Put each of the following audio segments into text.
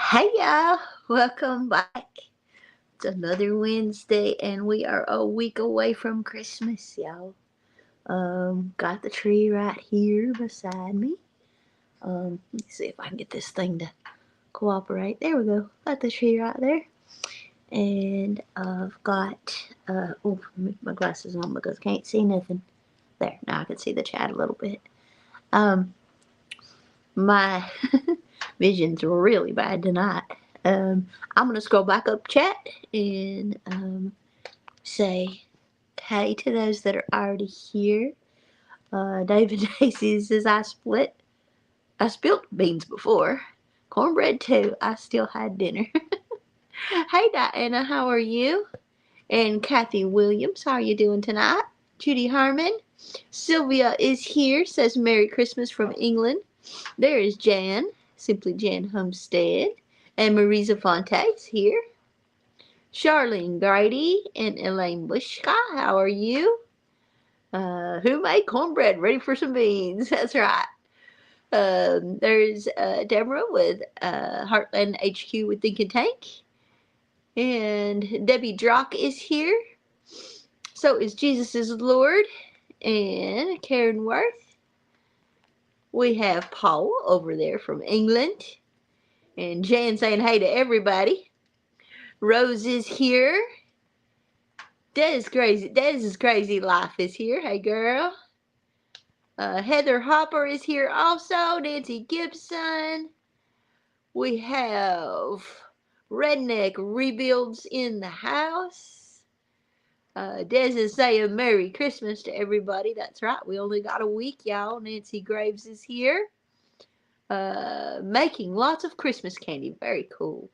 Hey y'all, welcome back. It's another Wednesday and we are a week away from Christmas, y'all. Got the tree right here beside me. Let's see if I can get this thing to cooperate. There we go. Got the tree right there. And I've got oh, my glasses on because I can't see nothing. There, now I can see the chat a little bit. Um my vision's really bad tonight. I'm gonna scroll back up chat and say hey to those that are already here. David Daisy says I spilled beans before. Cornbread too. I still had dinner. Hey Diana, how are you? And Kathy Williams, how are you doing tonight? Judy Harmon. Sylvia is here, says Merry Christmas from England. There is Jan, simply Jan Homestead. And Marisa Fontes here. Charlene Grady and Elaine Bushka, how are you? Who made cornbread ready for some beans? That's right. There's Deborah with Heartland HQ with Think and Tank. And Debbie Drock is here. So is Jesus is Lord. And Karen Worth. We have Paul over there from England. And Jan saying hey to everybody. Rose is here. Dez's crazy life is here. Hey girl. Heather Hopper is here also. Nancy Gibson. We have Redneck Rebuilds in the house. Des is saying Merry Christmas to everybody. That's right. We only got a week, y'all. Nancy Graves is here. Making lots of Christmas candy. Very cool.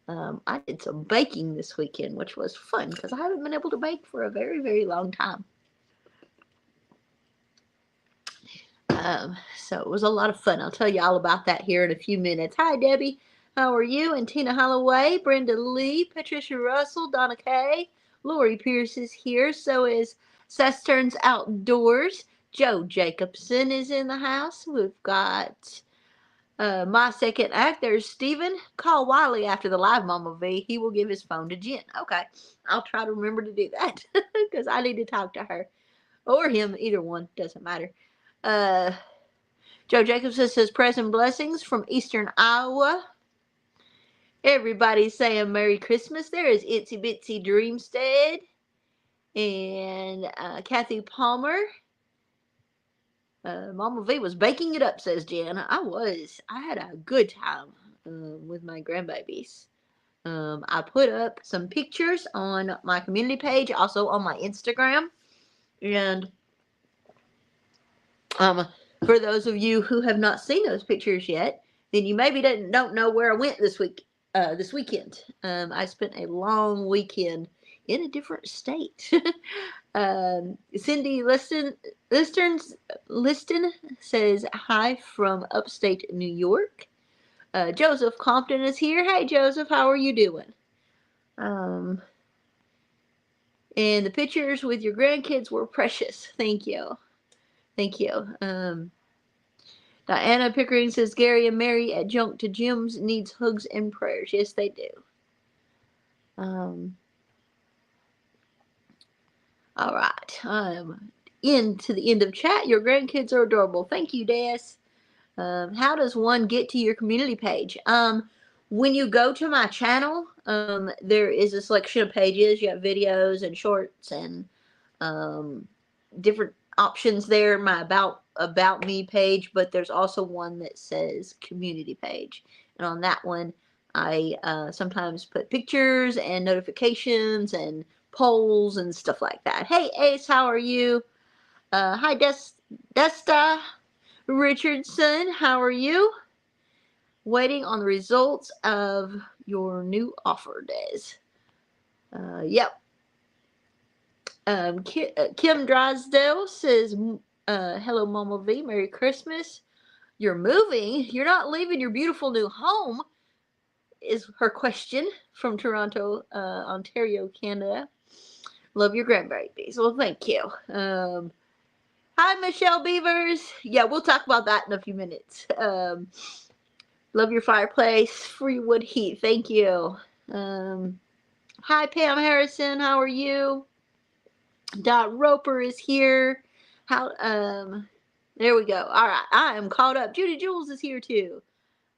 I did some baking this weekend, which was fun because I haven't been able to bake for a very, very long time. So it was a lot of fun. I'll tell you all about that here in a few minutes. Hi, Debbie. How are you? And Tina Holloway, Brenda Lee, Patricia Russell, Donna Kay, Lori Pierce is here. So is Sesterns Outdoors. Joe Jacobson is in the house. We've got my second act. There's Stephen. Call Wiley after the live, Mama V. He will give his phone to Jen. Okay. I'll try to remember to do that because I need to talk to her or him. Either one. Doesn't matter. Joe Jacobson says present blessings from Eastern Iowa. Everybody's saying Merry Christmas. There is Itsy Bitsy Dreamstead. And Kathy Palmer. Mama V was baking it up, says Jen. I was. I had a good time with my grandbabies. I put up some pictures on my community page, also on my Instagram. And for those of you who have not seen those pictures yet, then you maybe don't know where I went this weekend. I spent a long weekend in a different state. Cindy Liston says hi from upstate New York. Joseph Compton is here. Hey Joseph, how are you doing? And the pictures with your grandkids were precious. Thank you. Thank you. Diana Pickering says Gary and Mary at Junk to Jim's needs hugs and prayers. Yes, they do. All right. To the end of chat. Your grandkids are adorable. Thank you, Des. How does one get to your community page? When you go to my channel, there is a selection of pages. You have videos and shorts and different options there. My about me page, but there's also one that says community page, and on that one I sometimes put pictures and notifications and polls and stuff like that. Hey Ace, how are you? Hi Desta Richardson, how are you? Waiting on the results of your new offer, Des. Yep. Kim Drysdale says, hello, Mama V. Merry Christmas. You're moving? You're not leaving your beautiful new home? Is her question from Toronto, Ontario, Canada. Love your grandbabies. Well, thank you. Hi, Michelle Beavers. Yeah, we'll talk about that in a few minutes. Love your fireplace for your wood heat. Thank you. Hi, Pam Harrison. How are you? Dot Roper is here. How? There we go. All right, I am caught up. Judy Jules is here too.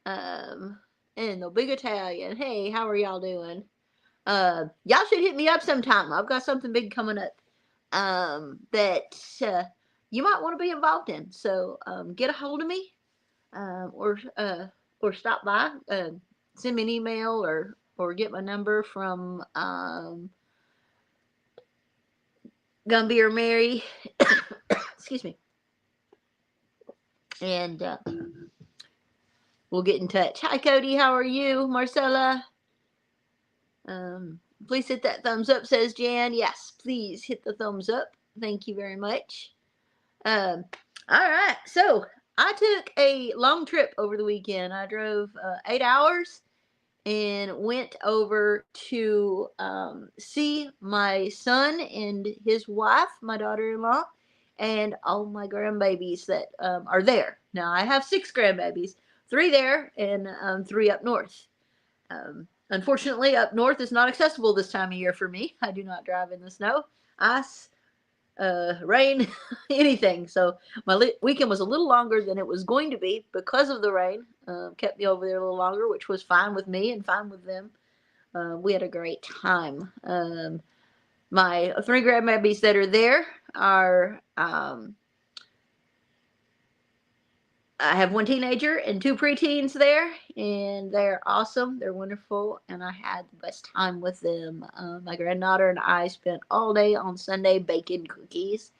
And the big Italian. Hey, how are y'all doing? Y'all should hit me up sometime. I've got something big coming up. That you might want to be involved in. So get a hold of me, or stop by, send me an email, or get my number from Gumby or Mary. Excuse me. And we'll get in touch. Hi, Cody. How are you? Marcella. Please hit that thumbs up, says Jan. Yes, please hit the thumbs up. Thank you very much. All right. So I took a long trip over the weekend. I drove 8 hours and went over to see my son and his wife, my daughter-in-law, and all my grandbabies that are there. Now, I have 6 grandbabies, 3 there and 3 up north. Unfortunately, up north is not accessible this time of year for me. I do not drive in the snow, ice, rain, anything. So my weekend was a little longer than it was going to be because of the rain. Kept me over there a little longer, which was fine with me and fine with them. We had a great time. My 3 grandbabies that are there are I have 1 teenager and 2 preteens there, and they're awesome. They're wonderful, and I had the best time with them. My granddaughter and I spent all day on Sunday baking cookies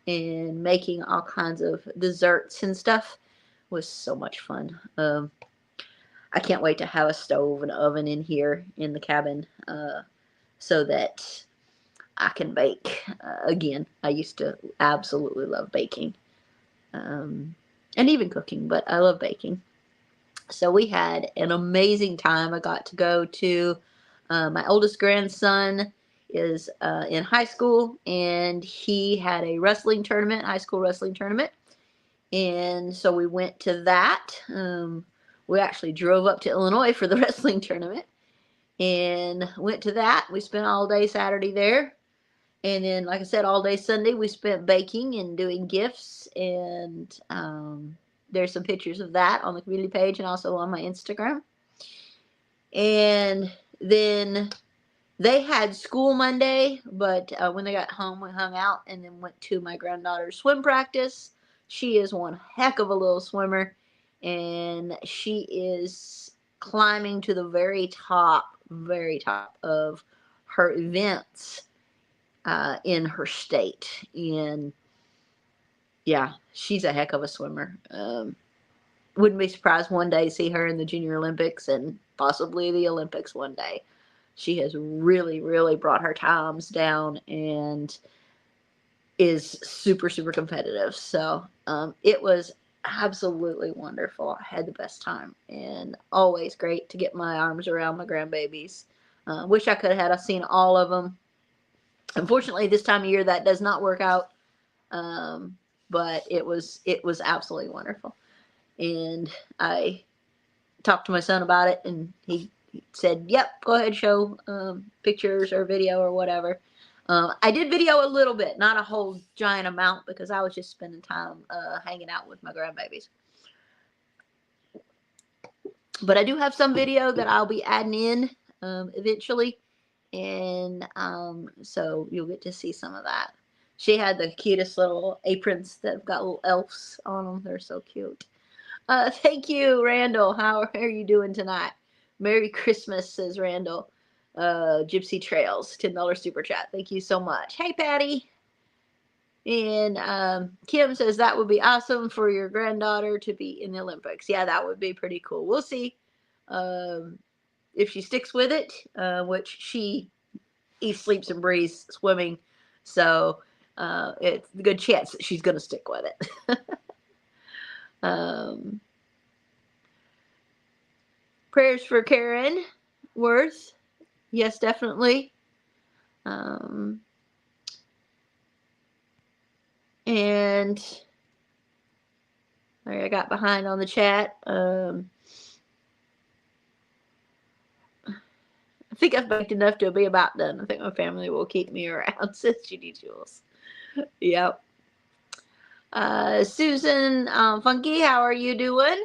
and making all kinds of desserts and stuff. It was so much fun. I can't wait to have a stove and oven in here in the cabin so that I can bake again. I used to absolutely love baking. And even cooking, but I love baking. So we had an amazing time. I got to go to my oldest grandson is in high school, and he had a wrestling tournament, high school wrestling tournament. And so we went to that. We actually drove up to Illinois for the wrestling tournament and went to that. We spent all day Saturday there. And then, like I said, all day Sunday, we spent baking and doing gifts. And there's some pictures of that on the community page and also on my Instagram. And then they had school Monday, but when they got home, we hung out and then went to my granddaughter's swim practice. She is one heck of a little swimmer, and she is climbing to the very top of her events in her state. And yeah, she's a heck of a swimmer. Wouldn't be surprised one day to see her in the Junior Olympics and possibly the Olympics one day. She has really, really brought her times down and is super, super competitive. So it was absolutely wonderful. I had the best time, and always great to get my arms around my grandbabies. Wish I could have seen all of them. Unfortunately, this time of year that does not work out. But it was absolutely wonderful. And I talked to my son about it, and he said, yep, go ahead, show pictures or video or whatever. I did video a little bit, not a whole giant amount, because I was just spending time hanging out with my grandbabies. But I do have some video that I'll be adding in eventually, and so you'll get to see some of that. She had the cutest little aprons that have got little elves on them. They're so cute. Thank you, Randall. How are you doing tonight? Merry Christmas, says Randall. Gypsy Trails, $10 super chat. Thank you so much. Hey, Patty. And Kim says that would be awesome for your granddaughter to be in the Olympics. Yeah, that would be pretty cool. We'll see if she sticks with it, which she eats, sleeps, and breathes swimming. So it's a good chance that she's going to stick with it. Prayers for Karen Worth. Yes, definitely. And sorry, I got behind on the chat. think I've baked enough to be about done. I think my family will keep me around, says Judy Jules. Yep. Susan Funky, how are you doing?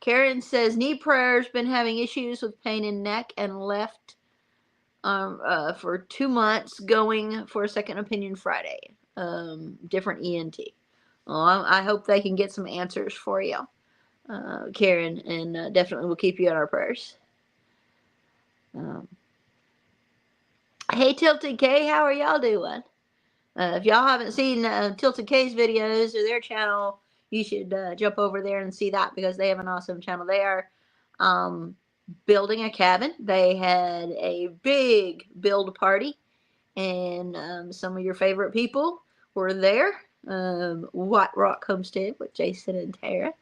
Karen says, need prayers, been having issues with pain in neck and left for 2 months, going for a second opinion Friday. Different ENT. Well, I hope they can get some answers for you, Karen, and definitely we'll keep you in our prayers. Hey, Tilted K, how are y'all doing? If y'all haven't seen Tilted K's videos or their channel, you should jump over there and see that, because they have an awesome channel. They are building a cabin. They had a big build party, and some of your favorite people were there. White Rock Homestead with Jason and Tara.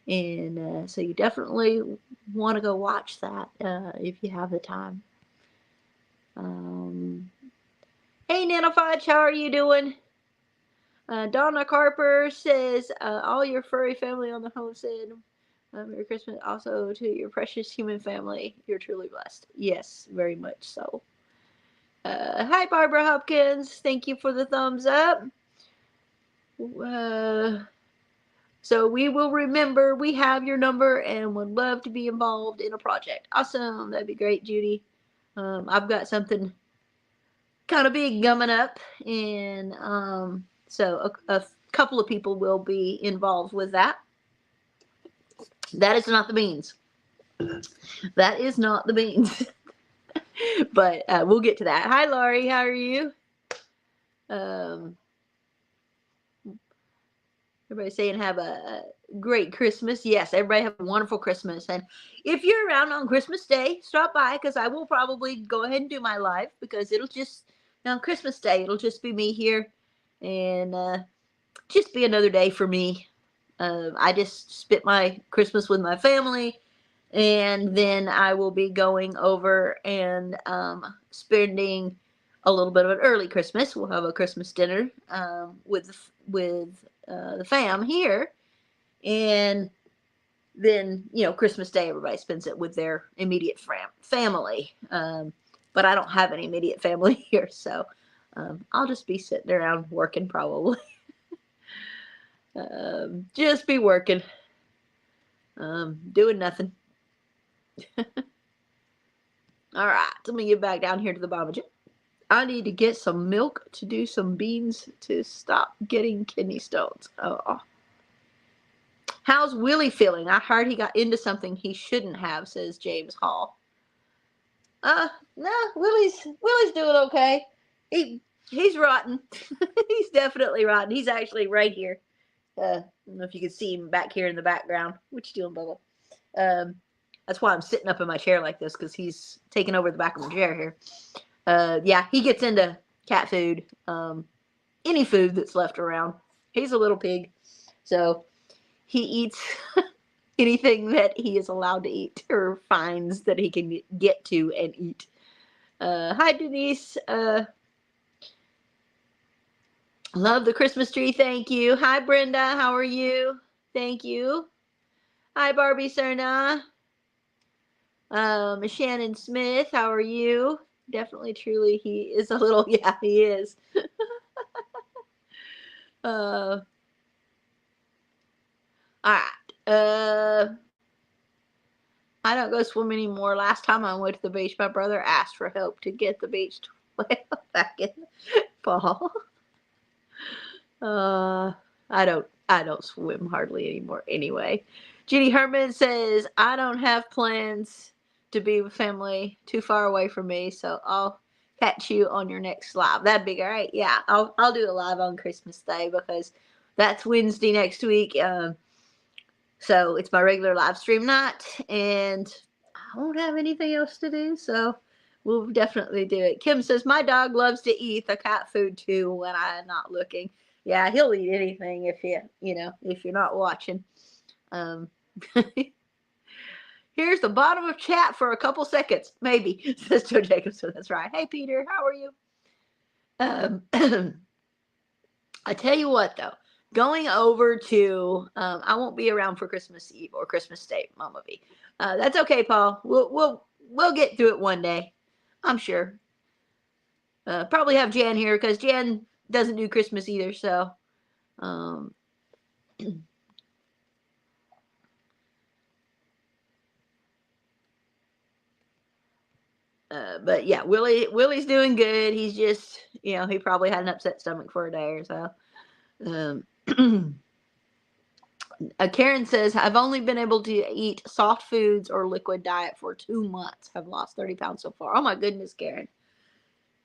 And so you definitely want to go watch that if you have the time. Hey, Nanofudge, how are you doing? Donna Carper says, all your furry family on the homestead. Merry Christmas also to your precious human family. You're truly blessed. Yes, very much so. Hi, Barbara Hopkins. Thank you for the thumbs up. So we will remember we have your number and would love to be involved in a project. Awesome. That'd be great, Judy. I've got something kind of big coming up, and so a couple of people will be involved with that. That is not the beans. That is not the beans. But we'll get to that. Hi, Laurie. How are you? Everybody's saying have a great Christmas. Yes, everybody have a wonderful Christmas. And if you're around on Christmas Day, stop by, because I will probably go ahead and do my live, because it'll just, on Christmas Day, it'll just be me here, and just be another day for me. I just spent my Christmas with my family, and then I will be going over and spending a little bit of an early Christmas. We'll have a Christmas dinner with the fam here, and then Christmas Day everybody spends it with their immediate family. But I don't have any immediate family here, so I'll just be sitting around working probably. Just be working, doing nothing. All right, let me get back down here to the Mama J. I need to get some milk to do some beans to stop getting kidney stones. Oh. How's Willie feeling? I heard he got into something he shouldn't have, says James Hall. No, Willie's doing okay. He's rotten. He's definitely rotten. He's actually right here. I don't know if you can see him back here in the background. What you doing, Bubba? That's why I'm sitting up in my chair like this, because he's taking over the back of my chair here. Yeah, he gets into cat food, any food that's left around. He's a little pig, so he eats anything that he is allowed to eat or finds that he can get to and eat. Hi, Denise. Love the Christmas tree. Thank you. Hi, Brenda. How are you? Thank you. Hi, Barbie Serna. Shannon Smith. How are you? Definitely, truly, he is a little, yeah, he is. All right. I don't go swim anymore. Last time I went to the beach, my brother asked for help to get the beach to back in the fall. I don't swim hardly anymore anyway. Judy Herman says, I don't have plans to be with family too far away from me, so I'll catch you on your next live. That'd be great. Yeah, I'll do a live on Christmas Day, because that's Wednesday next week. So it's my regular live stream night, and I won't have anything else to do, so we'll definitely do it. Kim says, my dog loves to eat the cat food too when I'm not looking. Yeah, he'll eat anything if if you're not watching. Here's the bottom of chat for a couple seconds, maybe, says Joe Jacobson. That's right. Hey, Peter, how are you? I tell you what, though, going over to, I won't be around for Christmas Eve or Christmas Day, MamaV. That's okay, Paul. We'll get through it one day, I'm sure. Probably have Jan here because Jan doesn't do Christmas either. So, but yeah, Willie's doing good. He's just, he probably had an upset stomach for a day or so. Karen says, I've only been able to eat soft foods or liquid diet for 2 months. I've lost 30 pounds so far. Oh my goodness, Karen.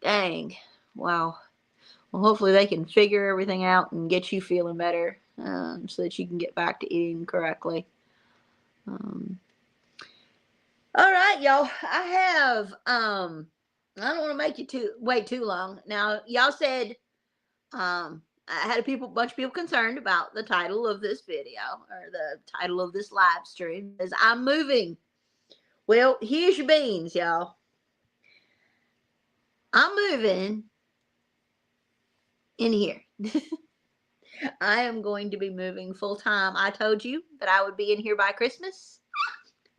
Dang. Wow. Well, hopefully they can figure everything out and get you feeling better, so that you can get back to eating correctly. All right, y'all. I have, I don't want to make you wait too long. Now, y'all said, I had a bunch of people concerned about the title of this video, or the title of this live stream, is I'm moving. Well, here's your beans, y'all. I'm moving in here. I am going to be moving full time. I told you that I would be in here by Christmas.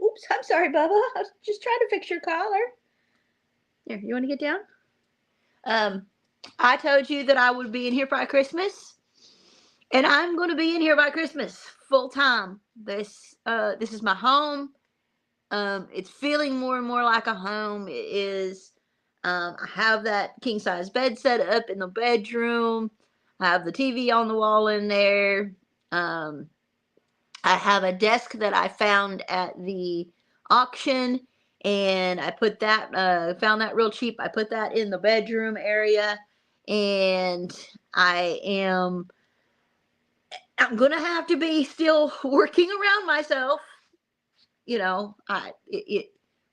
Oops, I'm sorry, Bubba. I was just trying to fix your collar. Here, you want to get down? I told you that I would be in here by Christmas, and I'm going to be in here by Christmas full time. This is my home. It's feeling more and more like a home. It is. I have that king size bed set up in the bedroom. I have the TV on the wall in there. I have a desk that I found at the auction, and I put that, found that real cheap. I put that in the bedroom area, and I'm going to have to be still working around myself,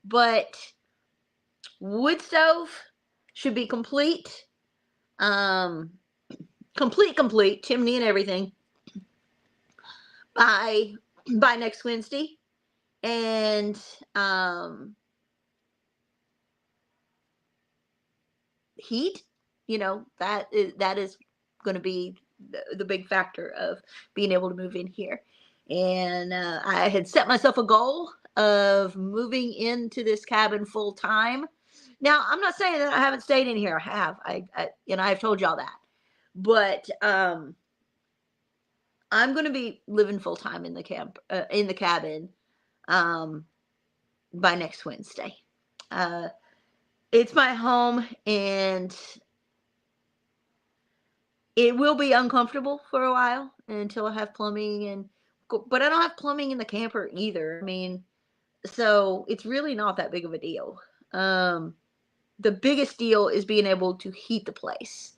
but wood stove should be complete, complete chimney and everything by next Wednesday. And heat, that is going to be the big factor of being able to move in here. And I had set myself a goal of moving into this cabin full time. Now, I'm not saying that I haven't stayed in here. I have. I've told y'all that. But I'm going to be living full time in the cabin by next Wednesday. It's my home, and it will be uncomfortable for a while until I have plumbing, but I don't have plumbing in the camper either. I mean, so it's really not that big of a deal. The biggest deal is being able to heat the place.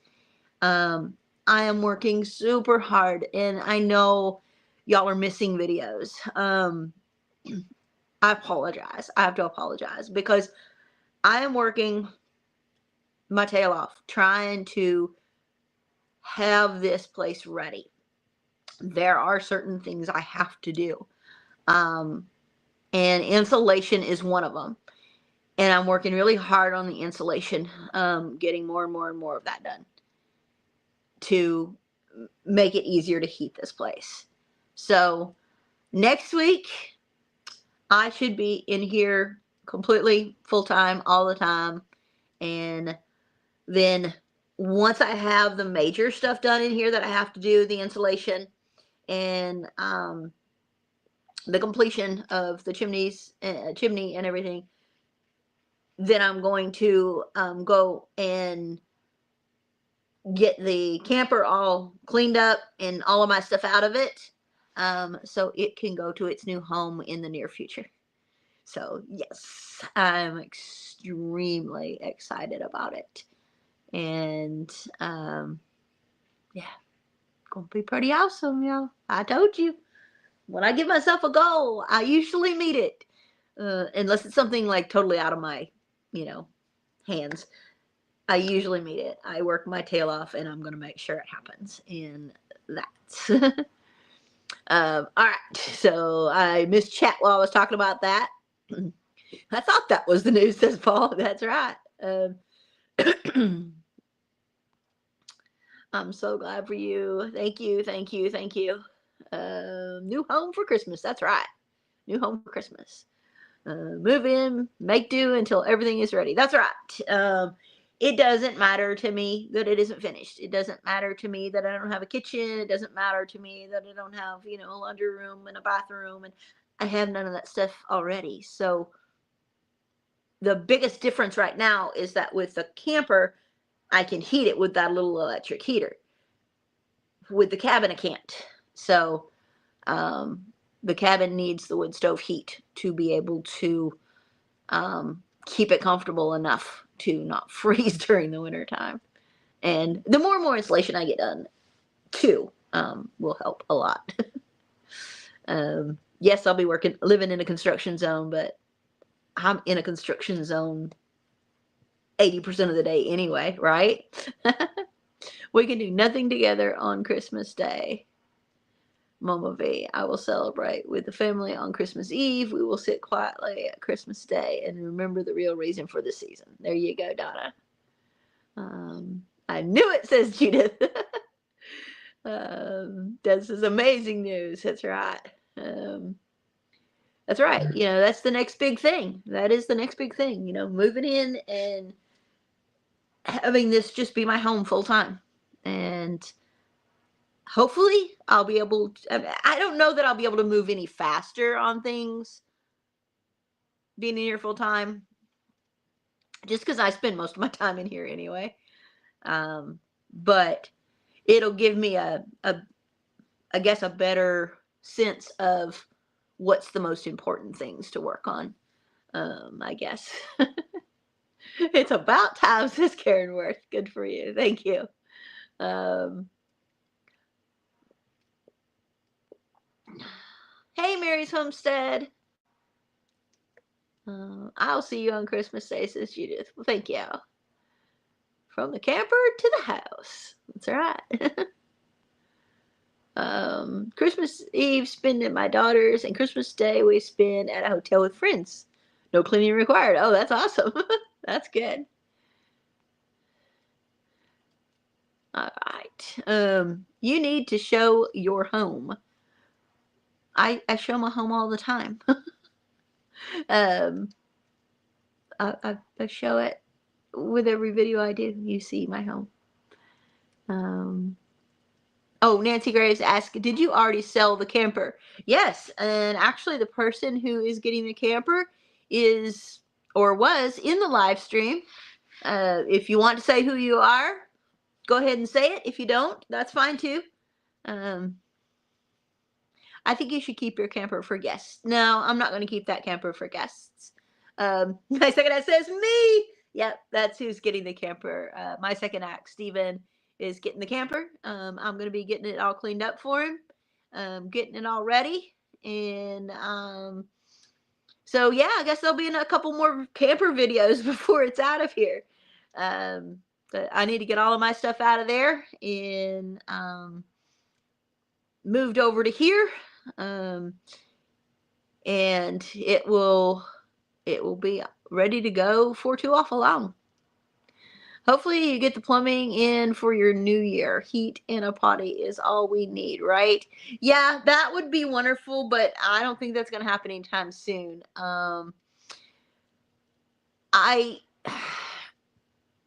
I am working super hard, and I know y'all are missing videos. I apologize. I have to apologize because I am working my tail off trying to have this place ready. There are certain things I have to do. And insulation is one of them. And I'm working really hard on the insulation, getting more and more and more of that done to make it easier to heat this place. So next week, I should be in here completely full time all the time. And then once I have the major stuff done in here that I have to do, the insulation and the completion of the chimney and everything, then I'm going to go and get the camper all cleaned up and all of my stuff out of it, so it can go to its new home in the near future. So yes, I'm extremely excited about it. And yeah, gonna be pretty awesome, y'all. I told you, when I give myself a goal, I usually meet it, unless it's something like totally out of my hands. I usually meet it. I work my tail off, and I'm gonna make sure it happens. And that's all right. So I missed chat while I was talking about that. I thought that was the news, says Paul. That's right. I'm so glad for you. Thank you, thank you, thank you. New home for Christmas. That's right. New home for Christmas. Move in, make do until everything is ready. That's right. It doesn't matter to me that it isn't finished. It doesn't matter to me that I don't have a kitchen. It doesn't matter to me that I don't have, a laundry room and a bathroom, and I have none of that stuff already. So the biggest difference right now is that with the camper, I can heat it with that little electric heater. With the cabin, I can't. So um, the cabin needs the wood stove heat to be able to keep it comfortable enough to not freeze during the winter time. And the more and more insulation I get done, too, will help a lot. Yes, I'll be living in a construction zone, but I'm in a construction zone 80% of the day anyway, right? We can do nothing together on Christmas Day. MamaV, I will celebrate with the family on Christmas Eve. We will sit quietly at Christmas Day and remember the real reason for the season. There you go, Donna. I knew it, says Judith. This is amazing news. That's right. That's right. That's the next big thing. That is the next big thing. Moving in and having this just be my home full time. And hopefully I'll be able to, I don't know that I'll be able to move any faster on things being in here full time, just because I spend most of my time in here anyway. But it'll give me I guess a better sense of what's the most important things to work on. I guess. It's about time, says Karen Worth. Good for you. Thank you. Hey, Mary's Homestead. I'll see you on Christmas Day, says Judith. Well, thank you. From the camper to the house. That's right. Christmas Eve spend at my daughter's, and Christmas Day we spend at a hotel with friends. No cleaning required. Oh, that's awesome. That's good. All right. You need to show your home. I show my home all the time. I show it with every video I do. You see my home. Oh, Nancy Graves asked, did you already sell the camper? Yes, and actually the person who is getting the camper is or was in the live stream. If you want to say who you are, go ahead and say it. If you don't, that's fine too. I think you should keep your camper for guests. No, I'm not going to keep that camper for guests. My second act says me. Yep, that's who's getting the camper. My second act, Steven, is getting the camper. I'm going to be getting it all cleaned up for him, getting it all ready. And so, yeah, I guess there'll be a couple more camper videos before it's out of here. But I need to get all of my stuff out of there and moved over to here. And it will be ready to go for too awful long. Hopefully you get the plumbing in for your new year. Heat and a potty is all we need, right? Yeah, that would be wonderful, but I don't think that's going to happen anytime soon.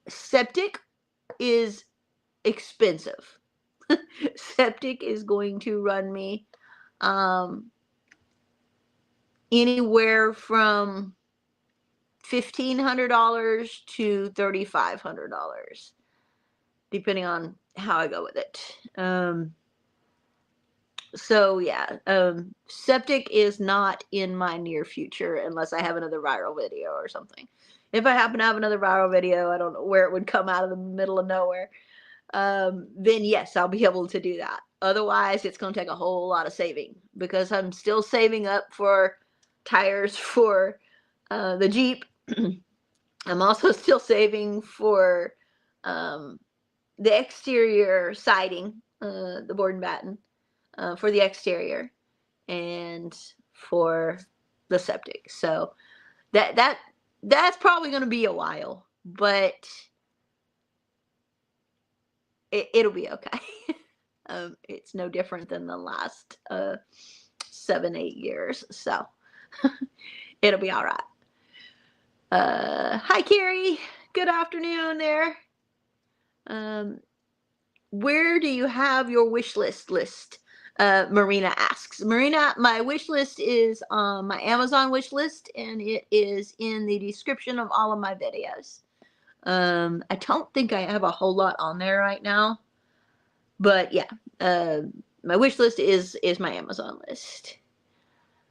Septic is expensive. Septic is going to run me anywhere from $1,500 to $3,500, depending on how I go with it. So yeah, septic is not in my near future unless I have another viral video or something. If I happen to have another viral video, I don't know where it would come out of the middle of nowhere. Then yes, I'll be able to do that. Otherwise, it's going to take a whole lot of saving because I'm still saving up for tires for the Jeep. I'm also still saving for the exterior siding, the board and batten, for the exterior, and for the septic. So that's probably going to be a while, but it'll be okay. It's no different than the last 7, 8 years, so it'll be all right. Hi, Carrie. Good afternoon there. Where do you have your wish list? Marina asks. Marina, my wish list is on my Amazon wish list, and it is in the description of all of my videos. I don't think I have a whole lot on there right now, but yeah, my wish list is my Amazon list.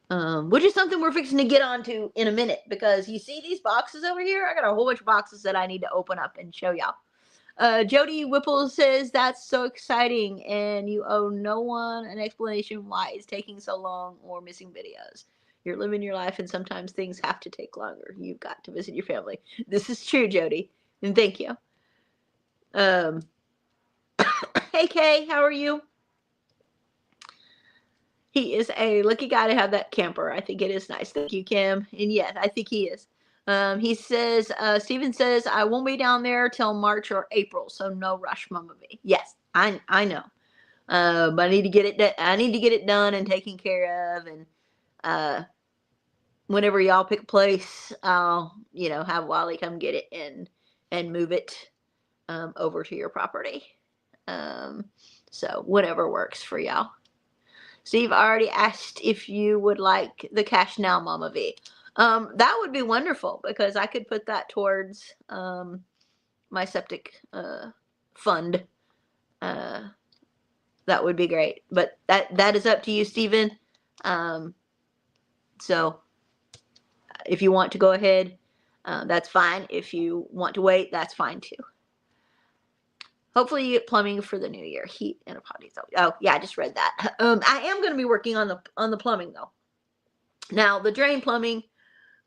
Which is something we're fixing to get onto in a minute, because you see these boxes over here? I got a whole bunch of boxes that I need to open up and show y'all. Jody Whipple says, that's so exciting, and you owe no one an explanation why it's taking so long or missing videos. You're living your life, and sometimes things have to take longer. You've got to visit your family. This is true, Jody, and thank you. Hey, Kay, how are you? He is a lucky guy to have that camper. I think it is nice. Thank you, Kim. And yes, I think he is. He says, Steven says, I won't be down there till March or April, so no rush, MamaV. Yes, I know. But I need to get it done and taken care of. And whenever y'all pick a place, I'll, have Wally come get it and move it over to your property. So whatever works for y'all. Steve already asked if you would like the cash now, MamaV. That would be wonderful, because I could put that towards my septic fund. That would be great. But that is up to you, Stephen. So if you want to go ahead, that's fine. If you want to wait, that's fine too. Hopefully you get plumbing for the new year. Heat and a potty. Oh yeah, I just read that. I am going to be working on the plumbing though. Now the drain plumbing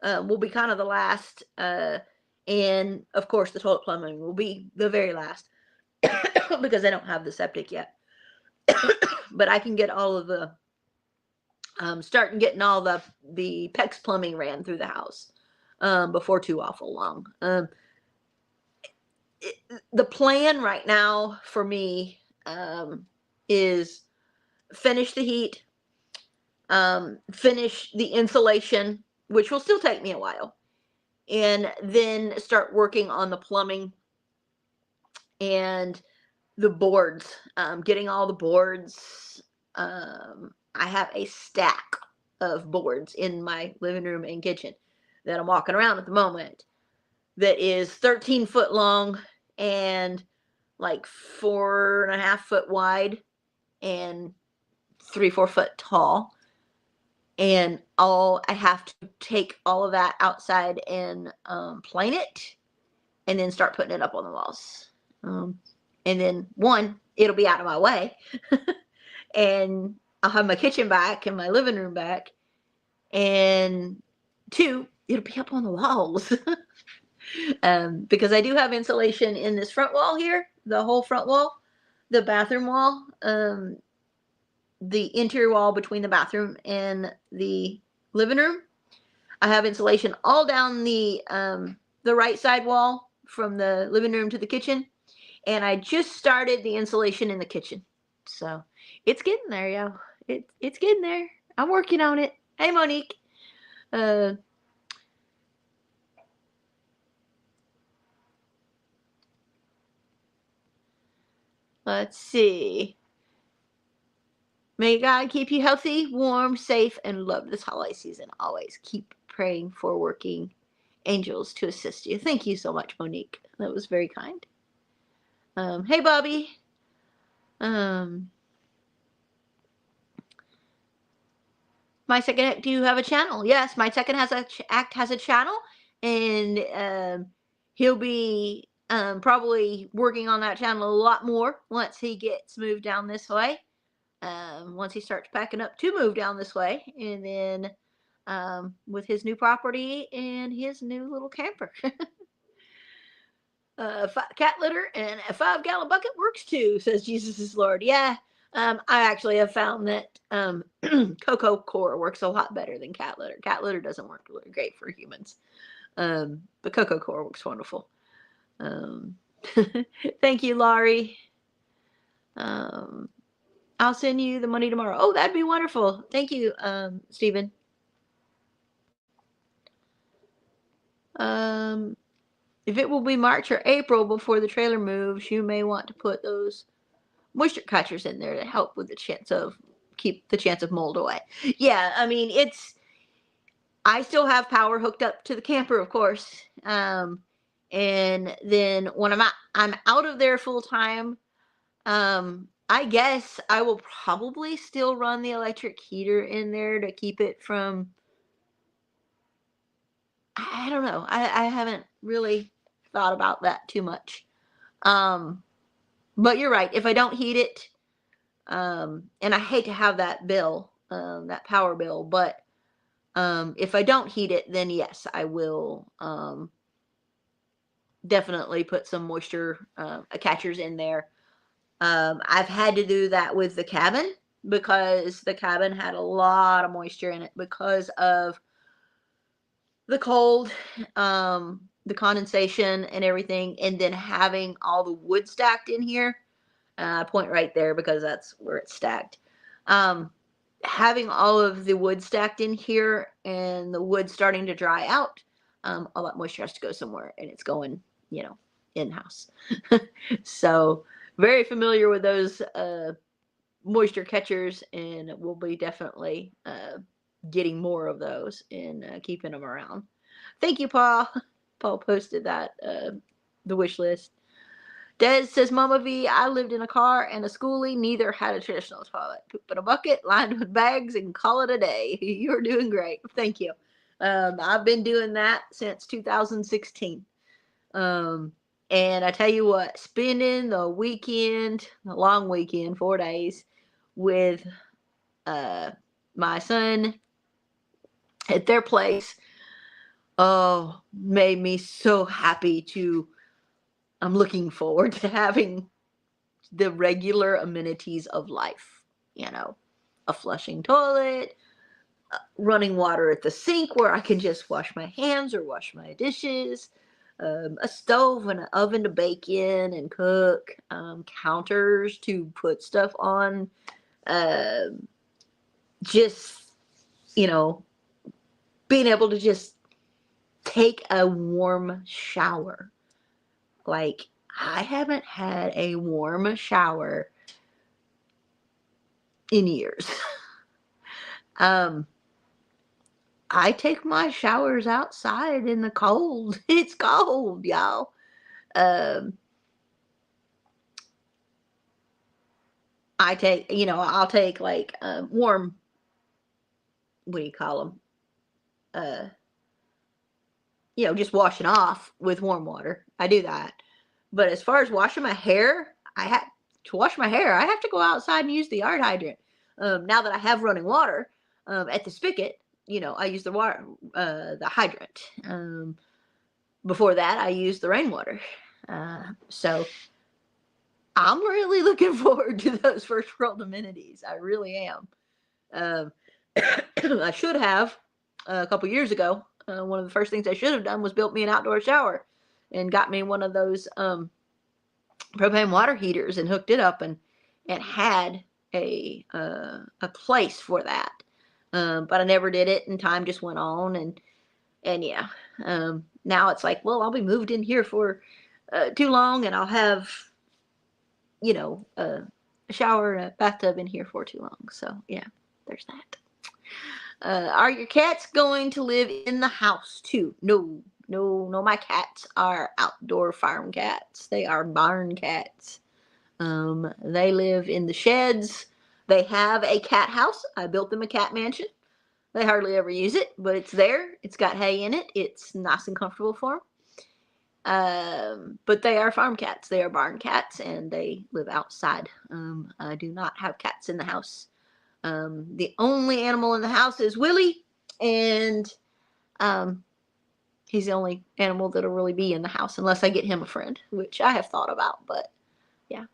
will be kind of the last, and of course the toilet plumbing will be the very last because I don't have the septic yet. But I can get all of the starting getting all the PEX plumbing ran through the house before too awful long. The plan right now for me is finish the heat, finish the insulation, which will still take me a while, and then start working on the plumbing and the boards, getting all the boards. I have a stack of boards in my living room and kitchen that I'm walking around at the moment that is 13 foot long and like 4.5 foot wide and 3-4 foot tall. And I have to take all of that outside and plane it, and then start putting it up on the walls. And then it'll be out of my way, and I'll have my kitchen back and my living room back, and 2, it'll be up on the walls. Because I do have insulation in this front wall here, the whole front wall, the bathroom wall, the interior wall between the bathroom and the living room. I have insulation all down the right side wall from the living room to the kitchen, and I just started the insulation in the kitchen. So it's getting there, yo. It's getting there. I'm working on it. Hey, Monique. Let's see. May God keep you healthy, warm, safe, and loved this holiday season. Always keep praying for working angels to assist you. Thank you so much, Monique. That was very kind. Hey, Bobby. My second act, do you have a channel? Yes, my second act has a channel, and he'll be probably working on that channel a lot more once he gets moved down this way. Once he starts packing up to move down this way, and then with his new property and his new little camper. Cat litter and a 5-gallon bucket works too, says Jesus is Lord. Yeah, I actually have found that cocoa core works a lot better than cat litter. Cat litter doesn't work really great for humans, but cocoa core works wonderful. Thank you, Laurie. Um, I'll send you the money tomorrow. Oh, that'd be wonderful. Thank you, Stephen. Um, if it will be March or April before the trailer moves, you may want to put those moisture catchers in there to help with the chance of keep the chance of mold away. Yeah, I mean I still have power hooked up to the camper, of course. And then when I'm out of there full time, I guess I will probably still run the electric heater in there to keep it from. I don't know. I haven't really thought about that too much. Um, but you're right. If I don't heat it, and I hate to have that bill, that power bill, but if I don't heat it, then yes, I will definitely put some moisture catchers in there. I've had to do that with the cabin because the cabin had a lot of moisture in it because of the cold, the condensation and everything, and then having all the wood stacked in here. I point right there because that's where it's stacked. Um, Having all of the wood stacked in here and the wood starting to dry out, all that moisture has to go somewhere, and it's going, in house. So very familiar with those moisture catchers, and we'll be definitely getting more of those and keeping them around. Thank you, Paul. Paul posted that the wish list. Des says, Mama V, I lived in a car and a schoolie. Neither had a traditional toilet. Poop in a bucket, lined with bags, and call it a day. You're doing great. Thank you. I've been doing that since 2016. And I tell you what, spending the weekend, a long weekend, 4 days, with my son at their place, oh, made me so happy to. I'm looking forward to having the regular amenities of life, a flushing toilet, running water at the sink where I can just wash my hands or wash my dishes, a stove and an oven to bake in and cook, counters to put stuff on, uh, just, being able to just take a warm shower. Like, I haven't had a warm shower in years. I take my showers outside in the cold. It's cold, y'all. Um, I'll take like warm, what do you call them? Just washing off with warm water. I do that. But as far as washing my hair, I have to go outside and use the yard hydrant. Now that I have running water at the spigot, I use the water, the hydrant. Before that, I used the rainwater. So I'm really looking forward to those first world amenities. I really am. I should have a couple years ago. One of the first things I should have done was built me an outdoor shower and got me one of those propane water heaters and hooked it up and had a place for that. But I never did it, and time just went on, and yeah. Now it's like, well, I'll be moved in here for too long, and I'll have a shower and a bathtub in here for too long. So yeah, there's that. Are your cats going to live in the house too? No. My cats are outdoor farm cats. They are barn cats. They live in the sheds. They have a cat house. I built them a cat mansion. They hardly ever use it, but it's there. It's got hay in it. It's nice and comfortable for them. But they are farm cats. They are barn cats, and they live outside. I do not have cats in the house. The only animal in the house is Willie, and he's the only animal that'll really be in the house unless I get him a friend, which I have thought about, but yeah.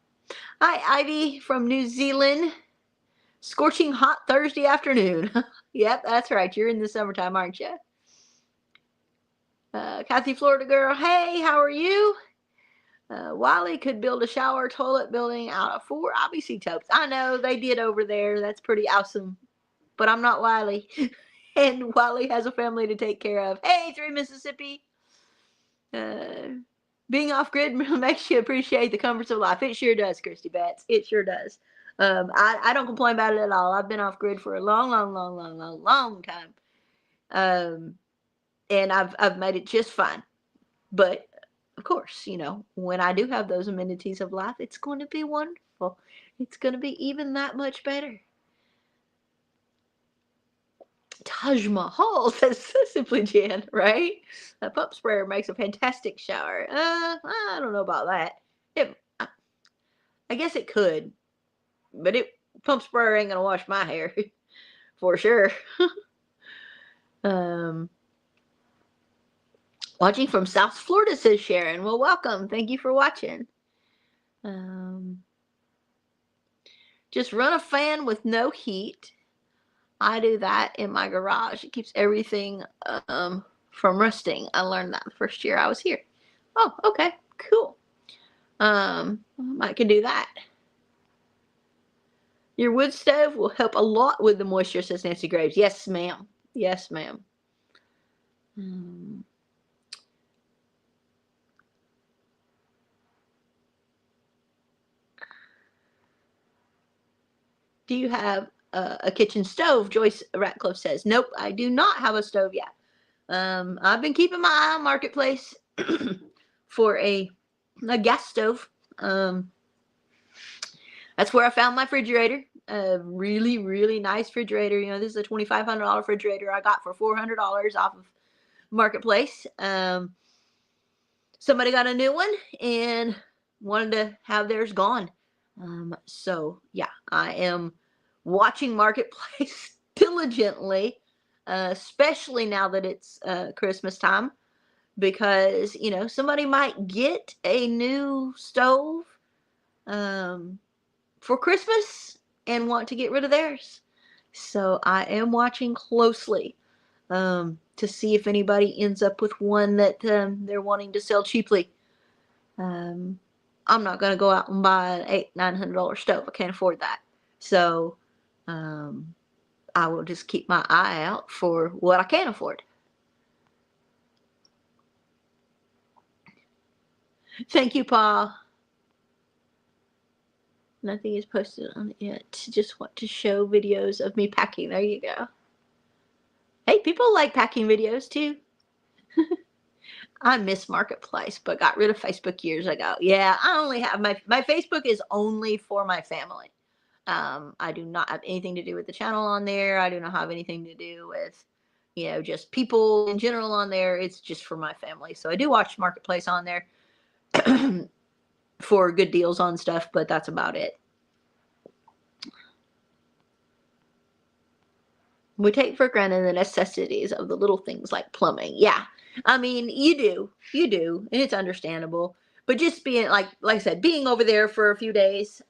Hi, Ivy from New Zealand. Scorching hot Thursday afternoon. Yep, that's right. You're in the summertime, aren't you? Kathy, Florida girl. Hey, how are you? Wiley could build a shower toilet building out of 4 IBC tubes. I know they did over there. That's pretty awesome. But I'm not Wiley. And Wiley has a family to take care of. Hey, 3 Mississippi. Being off grid makes you appreciate the comforts of life. It sure does, Christy Betts. It sure does. I don't complain about it at all. I've been off grid for a long time. And I've made it just fine. But of course, you know, when I do have those amenities of life, it's going to be wonderful. It's going to be even that much better. Taj Mahal says Simply Jan, right? A pump sprayer makes a fantastic shower. I don't know about that. I guess it could, but pump sprayer ain't gonna wash my hair for sure. Watching from South Florida, says Sharon. Well, welcome. Thank you for watching. Just run a fan with no heat. I do that in my garage. It keeps everything from rusting. I learned that the first year I was here. Oh, okay, cool. I can do that. Your wood stove will help a lot with the moisture, says Nancy Graves. Yes, ma'am. Yes, ma'am. Do you have a kitchen stove? Joyce Ratcliffe says. Nope, I do not have a stove yet. I've been keeping my eye on Marketplace for a gas stove. That's where I found my refrigerator. A really, really nice refrigerator. You know, this is a $2,500 refrigerator I got for $400 off of Marketplace. Somebody got a new one and wanted to have theirs gone. So yeah, I am watching Marketplace diligently, especially now that it's Christmas time, because, you know, somebody might get a new stove for Christmas and want to get rid of theirs. So I am watching closely to see if anybody ends up with one that they're wanting to sell cheaply. I'm not going to go out and buy an $800-900 stove. I can't afford that. So I will just keep my eye out for what I can afford. Thank you, Paul. Nothing is posted on it yet. Just want to show videos of me packing. There you go. Hey, people like packing videos too. I miss Marketplace, but got rid of Facebook years ago. Yeah, I only have my Facebook is only for my family. I do not have anything to do with the channel on there. I do not have anything to do with, you know, just people in general on there. It's just for my family. So I do watch Marketplace on there for good deals on stuff, but that's about it. We take for granted the necessities of the little things like plumbing. Yeah, I mean, you do, and it's understandable. But just being like I said, being over there for a few days,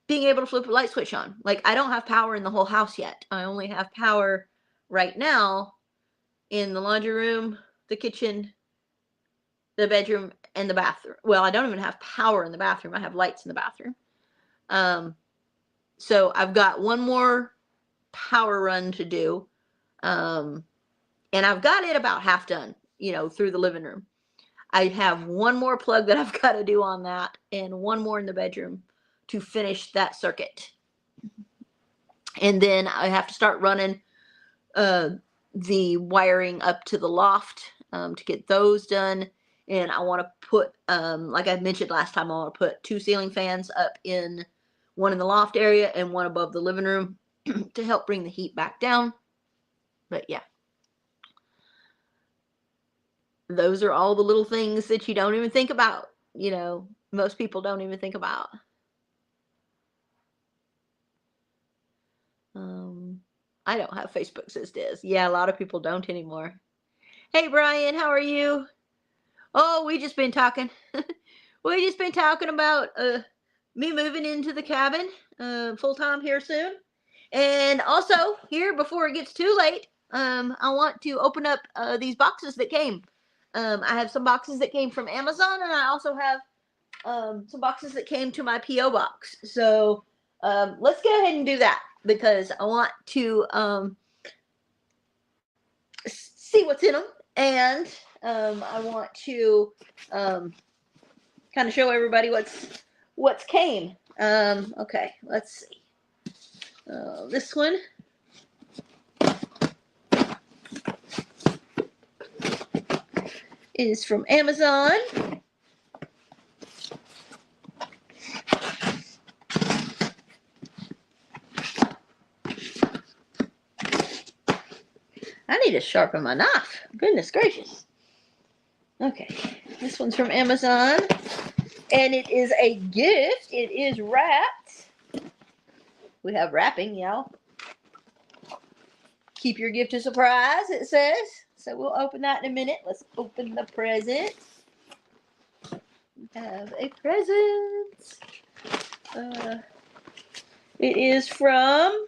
being able to flip a light switch on. Like, I don't have power in the whole house yet. I only have power right now in the laundry room, the kitchen, the bedroom, and the bathroom. Well, I don't even have power in the bathroom. I have lights in the bathroom. So I've got one more power run to do. And I've got it about half done, you know, through the living room. I have one more plug that I've got to do on that and one more in the bedroom to finish that circuit. And then I have to start running the wiring up to the loft to get those done. And I want to put, like I mentioned last time, I want to put 2 ceiling fans up in one in the loft area and one above the living room to help bring the heat back down. But yeah, those are all the little things that you don't even think about. You know, most people don't even think about. I don't have Facebook, says Diz. Yeah, a lot of people don't anymore. Hey, Brian, how are you? Oh, we just been talking. We just been talking about me moving into the cabin full-time here soon. And also, here, before it gets too late, I want to open up these boxes that came. I have some boxes that came from Amazon, and I also have some boxes that came to my P.O. box. So let's go ahead and do that because I want to see what's in them, and I want to kind of show everybody what's came. Okay, let's see. This one is from Amazon. I need to sharpen my knife. Goodness gracious. Okay, this one's from Amazon, and it is a gift. It is wrapped. We have wrapping, y'all. Keep your gift a surprise, it says. So we'll open that in a minute. Let's open the present. We have a present. It is from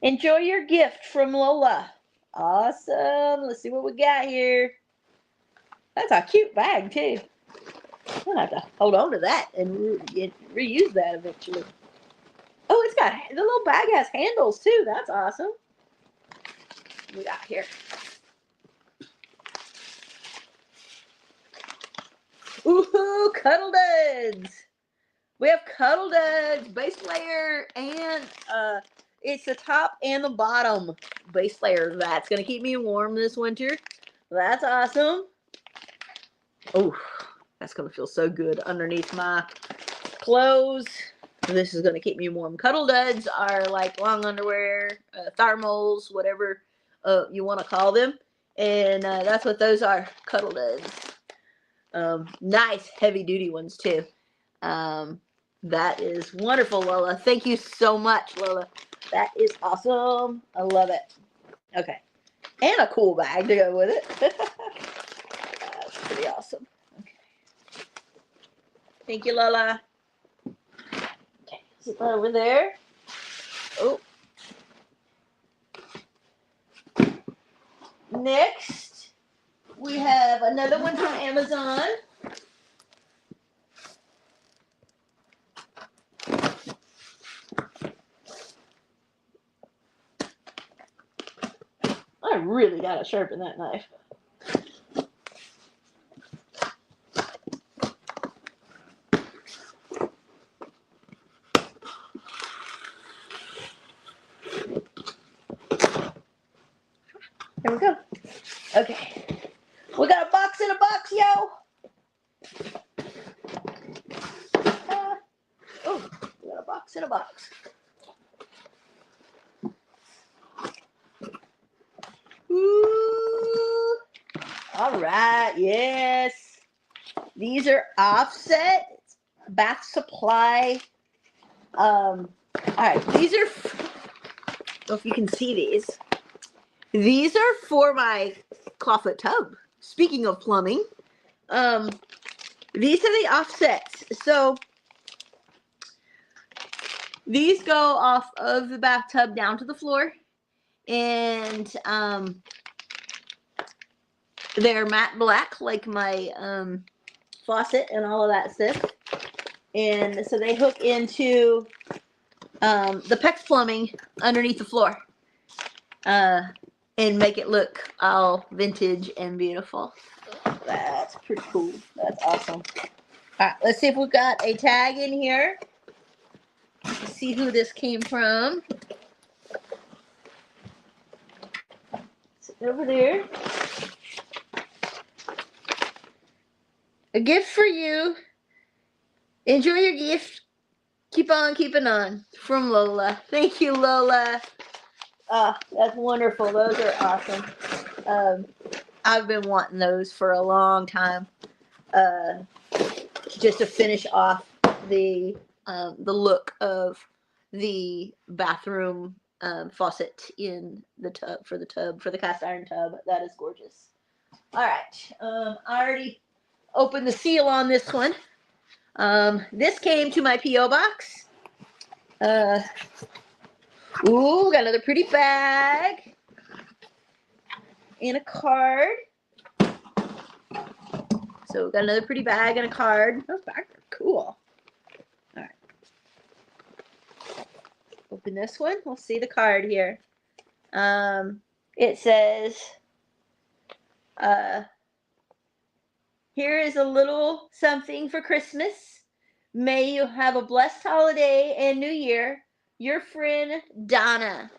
Enjoy Your Gift from Lola. Awesome. Let's see what we got here. That's a cute bag, too. I'll have to hold on to that and reuse that eventually. Oh, it's got, the little bag has handles, too. That's awesome. What we got here? Ooh, Cuddle Duds. We have Cuddle Duds, base layer, and it's the top and the bottom base layer. That's going to keep me warm this winter. That's awesome. Oh, that's going to feel so good underneath my clothes. This is going to keep me warm. Cuddle Duds are like long underwear, thermals, whatever you want to call them. And that's what those are, Cuddle Duds. Nice heavy duty ones too. That is wonderful, Lola. Thank you so much, Lola. That is awesome. I love it. Okay. And a cool bag to go with it. That's pretty awesome. Okay. Thank you, Lola. Okay, sit that over there. Oh. Next, we have another one from Amazon. I really gotta sharpen that knife. There we go. Okay. We got a box in a box, yo. Oh, we got a box in a box. Ooh. All right, yes. These are offset bath supply. All right, these are, I don't know if you can see these. These are for my clawfoot tub. Speaking of plumbing, these are the offsets. So these go off of the bathtub down to the floor, and they're matte black like my faucet and all of that stuff. And so they hook into the PEX plumbing underneath the floor and make it look all vintage and beautiful. That's pretty cool. That's awesome. All right, let's see if we've got a tag in here. Let's see who this came from. Sit over there. A gift for you. Enjoy your gift. Keep on keeping on. From Lola. Thank you, Lola. That's wonderful. Those are awesome. I've been wanting those for a long time. Just to finish off the look of the bathroom faucet in the tub for the cast iron tub. That is gorgeous. All right. I already opened the seal on this one. This came to my P.O. box. Ooh, got another pretty bag and a card. So we've got another pretty bag and a card. Those bags are cool. All right. Open this one. We'll see the card here. It says, here is a little something for Christmas. May you have a blessed holiday and New Year. Your friend, Donna.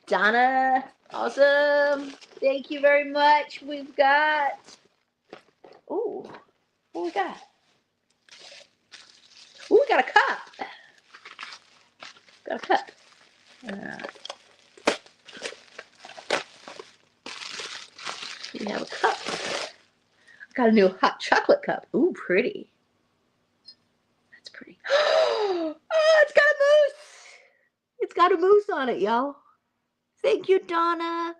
Donna, awesome. Thank you very much. We've got, ooh, what we got? Ooh, we got a cup. Got a cup. We have a cup. Got a new hot chocolate cup. Ooh, pretty. That's pretty. Oh, it's got a moose. It's got a moose on it, y'all. Thank you, Donna.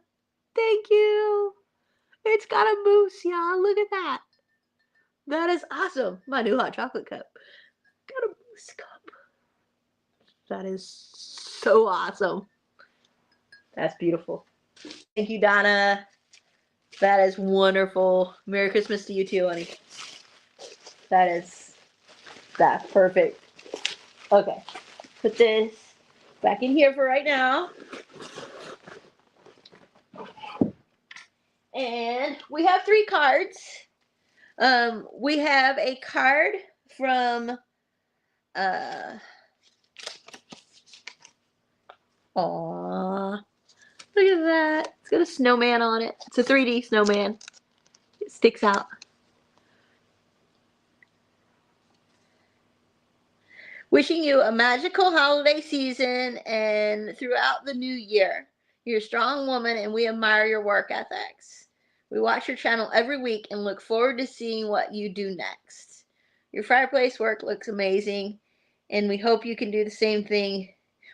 Thank you. It's got a moose, y'all. Look at that. That is awesome. My new hot chocolate cup. Got a moose cup. That is so awesome. That's beautiful. Thank you, Donna. That is wonderful. Merry Christmas to you too, honey. That's perfect. Okay. Put this back in here for right now. And we have 3 cards. We have a card from aww, look at that. It's got a snowman on it. It's a 3D snowman. It sticks out. Wishing you a magical holiday season and throughout the new year. You're a strong woman and we admire your work ethics. We watch your channel every week and look forward to seeing what you do next. Your fireplace work looks amazing and we hope you can do the same thing.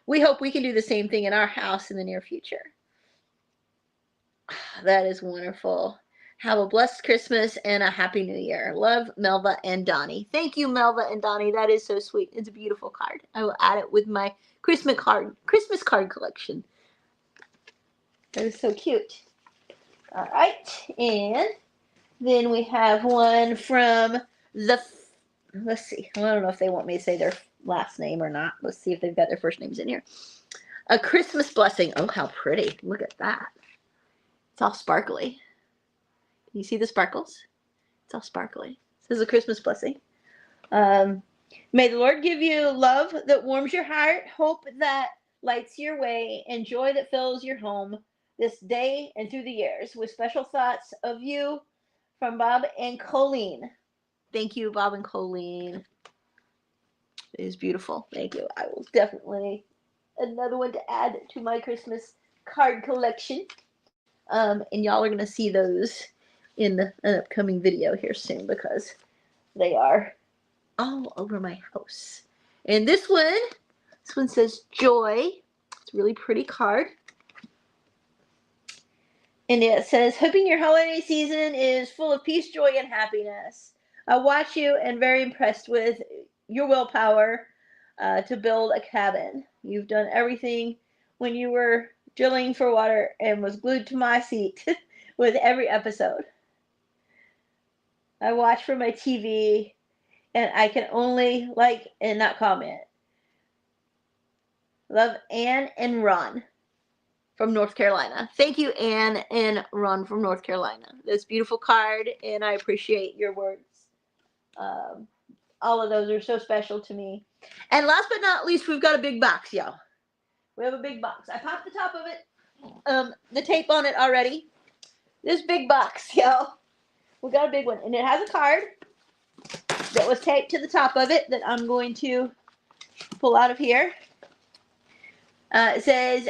We hope we can do the same thing in our house in the near future. That is wonderful. Have a blessed Christmas and a happy new year. Love, Melva and Donnie. Thank you, Melva and Donnie. That is so sweet. It's a beautiful card. I will add it with my Christmas card collection. That is so cute. All right. And then we have one from let's see. I don't know if they want me to say their last name or not. Let's see if they've got their first names in here. A Christmas blessing. Oh, how pretty. Look at that. It's all sparkly. Can you see the sparkles? It's all sparkly. This is a Christmas blessing. May the Lord give you love that warms your heart, hope that lights your way, and joy that fills your home this day and through the years, with special thoughts of you from Bob and Colleen. Thank you, Bob and Colleen. It is beautiful. Thank you. I will definitely another one to add to my Christmas card collection. And y'all are going to see those in an upcoming video here soon because they are all over my house. And this one says joy. It's a really pretty card. And it says, hoping your holiday season is full of peace, joy, and happiness. I watch you and very impressed with your willpower to build a cabin. You've done everything when you were drilling for water and was glued to my seat with every episode. I watch from my TV and I can only like and not comment. Love, Ann and Ron from North Carolina. Thank you, Ann and Ron from North Carolina. This beautiful card, and I appreciate your words. All of those are so special to me. And last but not least, we've got a big box, y'all. We have a big box. I popped the top of it, the tape on it already. This big box, y'all. We got a big one, and it has a card that was taped to the top of it that I'm going to pull out of here. It says,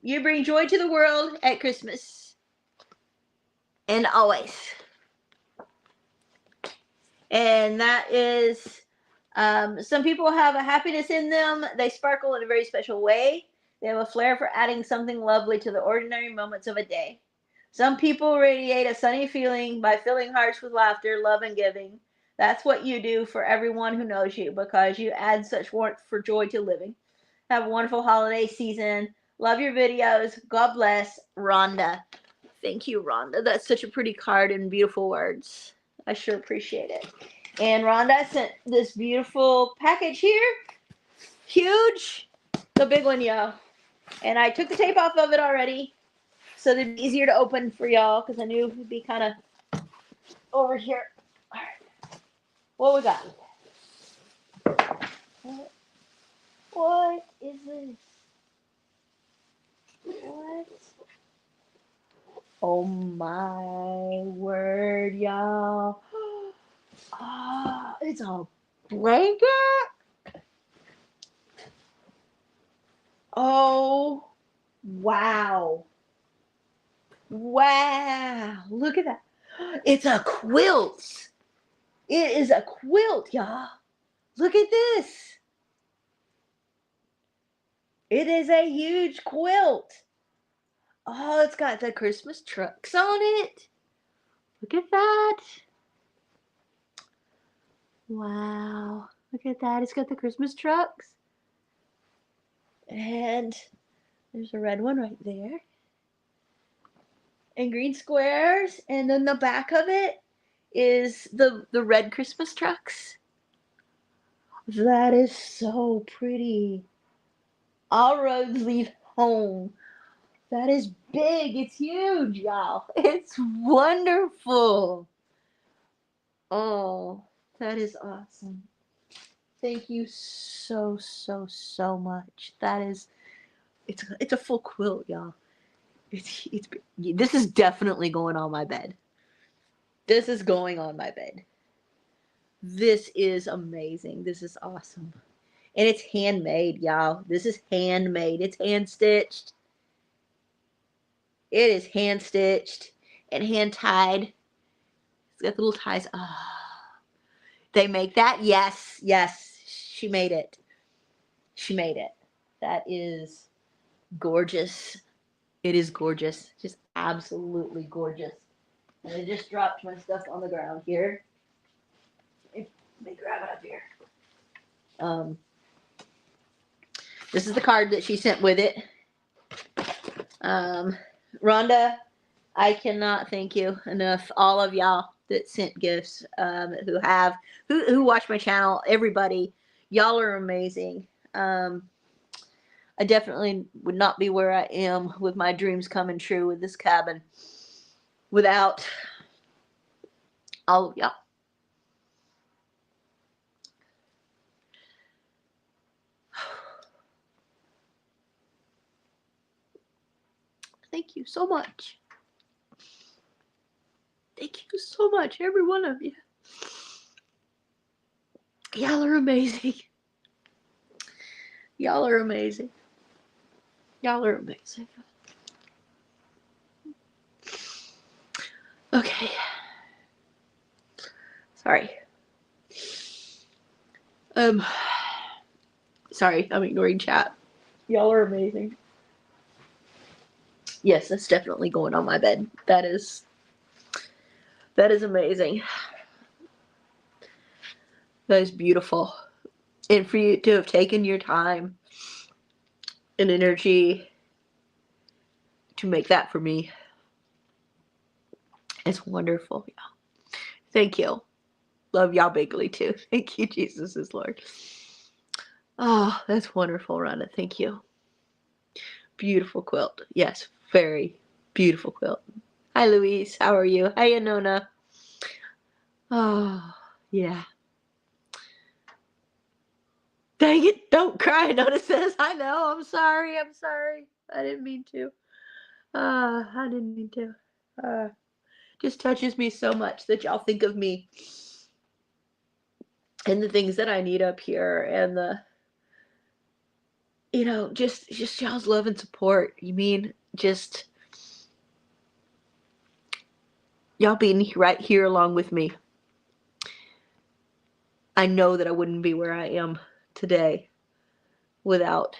you bring joy to the world at Christmas and always. And that is, some people have a happiness in them. They sparkle in a very special way. They have a flair for adding something lovely to the ordinary moments of a day. Some people radiate a sunny feeling by filling hearts with laughter, love, and giving. That's what you do for everyone who knows you because you add such warmth for joy to living. Have a wonderful holiday season. Love your videos. God bless, Rhonda. Thank you, Rhonda. That's such a pretty card and beautiful words. I sure appreciate it. And Rhonda sent this beautiful package here. Huge. The big one, y'all. And I took the tape off of it already, so it'd be easier to open for y'all, because I knew it'd be kind of over here. All right. What we got? What is this? What? Oh my word, y'all. Ah, it's a blanket? Oh, wow. Wow. Look at that. It's a quilt. It is a quilt, y'all. Look at this. It is a huge quilt. Oh, it's got the Christmas trucks on it. Look at that. Wow. Look at that. It's got the Christmas trucks. And there's a red one right there. And green squares. And then the back of it is the red Christmas trucks. That is so pretty. All roads lead home. That is big. It's huge, y'all. It's wonderful. Oh, that is awesome. Thank you so, so, so much. That is, it's a full quilt, y'all. This is definitely going on my bed. This is going on my bed. This is amazing. This is awesome. And it's handmade, y'all. This is handmade. It's hand stitched. It is hand stitched and hand tied. It's got little ties. Ah, they make that? Yes, yes. She made it. She made it. That is gorgeous. It is gorgeous. Just absolutely gorgeous. And I just dropped my stuff on the ground here. Let me grab it up here. This is the card that she sent with it. Rhonda, I cannot thank you enough. All of y'all that sent gifts, who watch my channel, everybody, y'all are amazing. I definitely would not be where I am with my dreams coming true with this cabin without all of y'all. Thank you so much. Thank you so much, every one of you. Y'all are amazing. Y'all are amazing. Y'all are amazing. Okay. Sorry. Sorry, I'm ignoring chat. Y'all are amazing. Yes, that's definitely going on my bed. That is amazing. That is beautiful. And for you to have taken your time and energy to make that for me, it's wonderful. Yeah. Thank you. Love y'all bigly too. Thank you, Jesus is Lord. Oh, that's wonderful, Rhonda. Thank you. Beautiful quilt. Yes, very beautiful quilt. Hi, Louise. How are you? Hi, Anona. Oh, yeah. Dang it, don't cry. Nona says, I know. I'm sorry. I'm sorry. I didn't mean to. I didn't mean to. Just touches me so much that y'all think of me and the things that I need up here and just y'all's love and support. You mean just y'all being right here along with me. I know that I wouldn't be where I am today without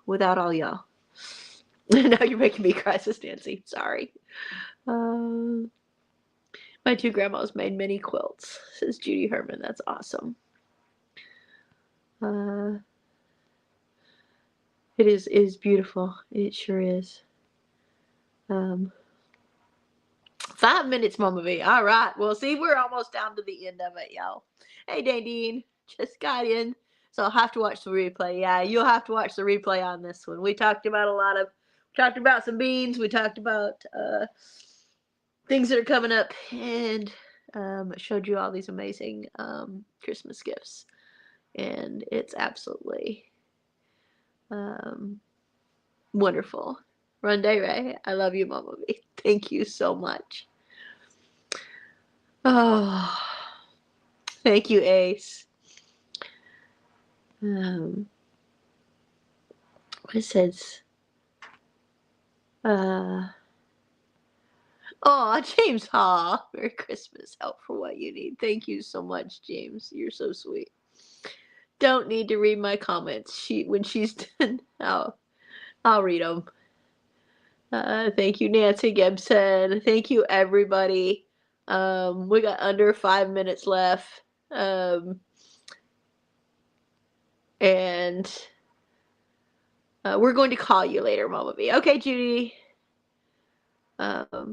all y'all. Now you're making me cry, Sis Nancy. Sorry. My two grandmas made many quilts, says Judy Herman. That's awesome. It is beautiful. It sure is. 5 5 minutes, Mama V. All right. Well, see, we're almost down to the end of it, y'all. Hey, Nadine, just got in, so I'll have to watch the replay. Yeah, you'll have to watch the replay on this one. We talked about some beans. We talked about things that are coming up, and showed you all these amazing Christmas gifts, and it's absolutely wonderful. Run Day Ray, I love you, Mama V. Thank you so much. Oh, thank you, Ace. It says, oh, James Haw. Merry Christmas. Help for what you need. Thank you so much, James. You're so sweet. Don't need to read my comments. When she's done, I'll read them. Thank you, Nancy Gibson. Thank you, everybody. We got under 5 minutes left. And we're going to call you later, Mama V. Okay, Judy. All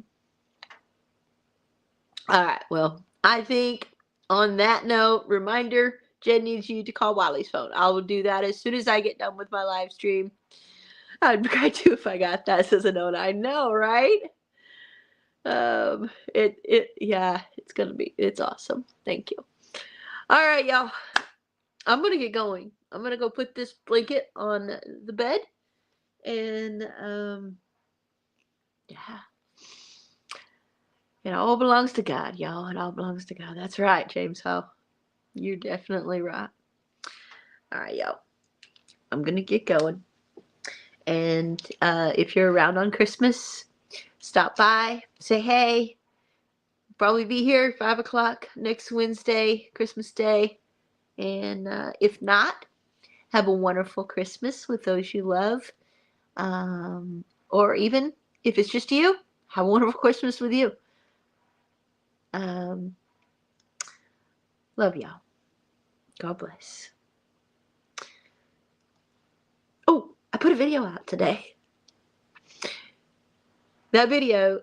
right. Well, I think on that note, reminder, Jen needs you to call Wiley's phone. I will do that as soon as I get done with my live stream. I'd cry too if I got that, says a note. I know, right? It's awesome. Thank you. All right, y'all. I'm gonna get going. I'm gonna go put this blanket on the bed, and yeah, it all belongs to God, y'all. It all belongs to God. That's right, James Ho. You're definitely right. All right, y'all. I'm gonna get going, and if you're around on Christmas, stop by, say hey. Probably be here 5 o'clock next Wednesday, Christmas Day, and if not, have a wonderful Christmas with those you love. Or even if it's just you, have a wonderful Christmas with you. Love y'all. God bless. Oh, I put a video out today. That video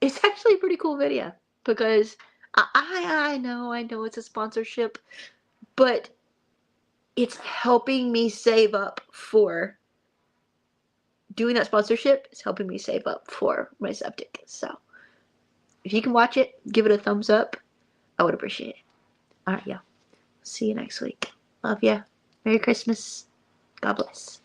it's actually a pretty cool video, because I know it's a sponsorship, but it's helping me save up for doing that sponsorship. It's helping me save up for my septic. So if you can watch it, give it a thumbs up. I would appreciate it. All right, y'all. See you next week. Love ya. Merry Christmas. God bless.